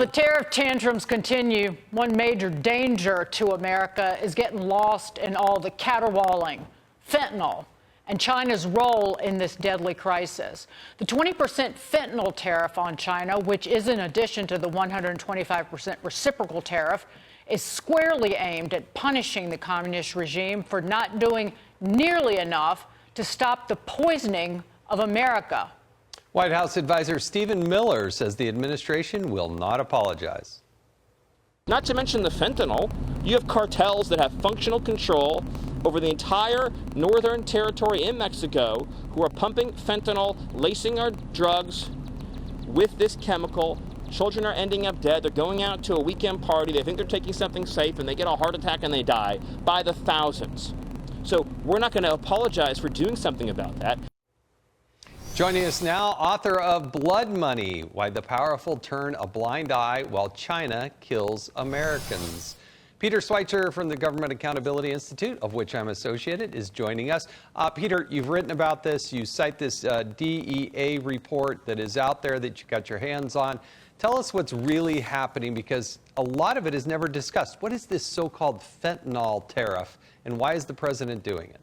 the tariff tantrums continue, one major danger to America is getting lost in all the caterwauling, fentanyl, and China's role in this deadly crisis. The 20% fentanyl tariff on China, which is in addition to the 125% reciprocal tariff, is squarely aimed at punishing the communist regime for not doing nearly enough to stop the poisoning of America. White House advisor Stephen Miller says the administration will not apologize. Not to mention the fentanyl, you have cartels that have functional control over the entire northern territory in Mexico who are pumping fentanyl, lacing our drugs with this chemical. Children are ending up dead. They're going out to a weekend party. They think they're taking something safe and they get a heart attack and they die by the thousands. So we're not going to apologize for doing something about that. Joining us now, author of BloodMoney, Why the Powerful Turn a Blind Eye While China Kills Americans. Peter Schweizer from the Government Accountability Institute, of which I'm associated, is joining us. Peter, you've written about this. You cite this DEA report that is out there that you got your hands on. Tell us what's really happening, because a lot of it is never discussed. What is this so-called fentanyl tariff, and why is the president doing it?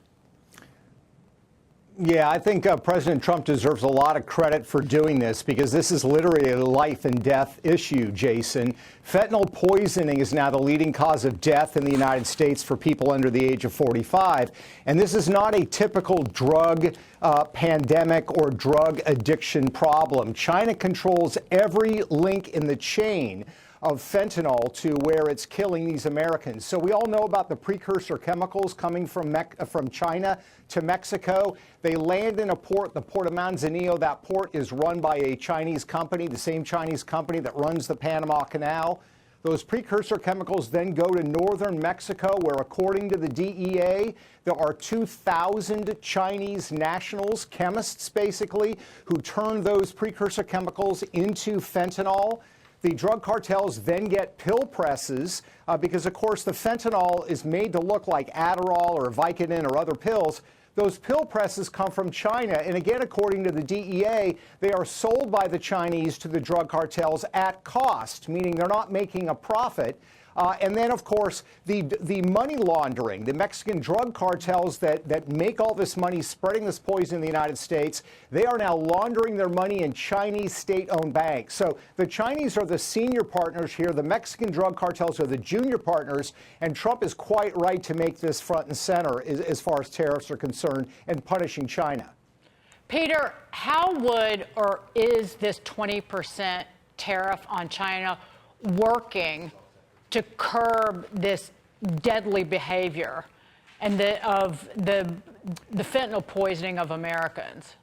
Yeah, I think President Trump deserves a lot of credit for doing this, because this is literally a life and death issue, Jason. Fentanyl poisoning is now the leading cause of death in the United States for people under the age of 45. And this is not a typical drug pandemic or drug addiction problem. China controls every link in the chain of fentanyl to where it's killing these Americans. So we all know about the precursor chemicals coming from China to Mexico. They land in a port, the port of Manzanillo. That port is run by a Chinese company, the same Chinese company that runs the Panama Canal. Those precursor chemicals then go to northern Mexico, where, according to the DEA, there are 2,000 Chinese nationals, chemists basically, who turn those precursor chemicals into fentanyl. The drug cartels then get pill presses because, of course, the fentanyl is made to look like Adderall or Vicodin or other pills. Those pill presses come from China, and again, according to the DEA, they are sold by the Chinese to the drug cartels at cost, meaning they're not making a profit. And then, of course, the money laundering, the Mexican drug cartels that make all this money spreading this poison in the United States, they are now laundering their money in Chinese state-owned banks. So the Chinese are the senior partners here. The Mexican drug cartels are the junior partners. And Trump is quite right to make this front and center as far as tariffs are concerned and punishing China. Peter, how would or is this 20% tariff on China working to curb this deadly behavior and the fentanyl poisoning of Americans?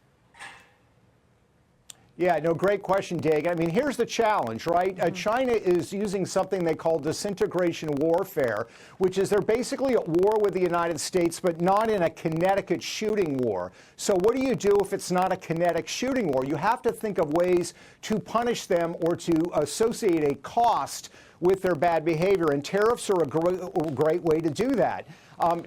Yeah, no, great question, Dig. I mean, here's the challenge, right? China is using something they call disintegration warfare, which is they're basically at war with the United States, but not in a kinetic shooting war. So what do you do if it's not a kinetic shooting war? You have to think of ways to punish them or to associate a cost with their bad behavior, and tariffs are a great way to do that.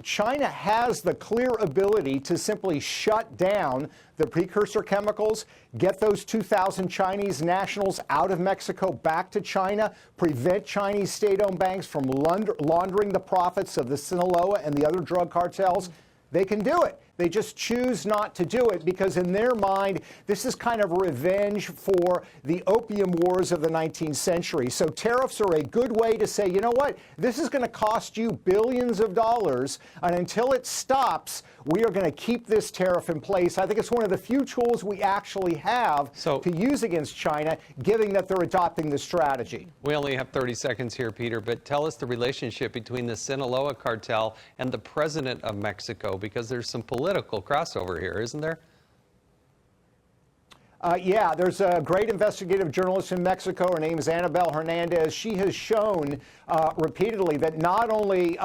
China has the clear ability to simply shut down the precursor chemicals, get those 2,000 Chinese nationals out of Mexico back to China, prevent Chinese state-owned banks from laundering the profits of the Sinaloa and the other drug cartels. They can do it. They just choose not to do it because in their mind, this is kind of revenge for the opium wars of the 19th century. So tariffs are a good way to say, you know what, this is going to cost you billions of dollars, and until it stops, we are going to keep this tariff in place. I think it's one of the few tools we actually have to use against China, given that they're adopting this strategy. We only have 30 seconds here, Peter, but tell us the relationship between the Sinaloa cartel and the president of Mexico, because there's some political crossover here, isn't there? Yeah, there's a great investigative journalist in Mexico. Her name is Annabelle Hernandez. She has shown repeatedly that not only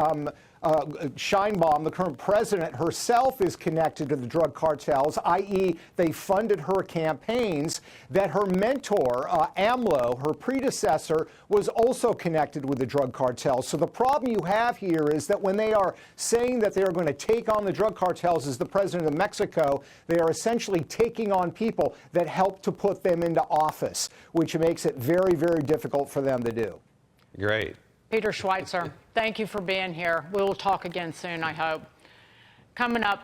Sheinbaum, the current president herself, is connected to the drug cartels, i.e. they funded her campaigns, that her mentor, AMLO, her predecessor, was also connected with the drug cartels. So the problem you have here is that when they are saying that they are going to take on the drug cartels as the president of Mexico, they are essentially taking on people that help to put them into office, which makes it very, very difficult for them to do. Great. Peter Schweizer, thank you for being here. We will talk again soon, I hope. Coming up,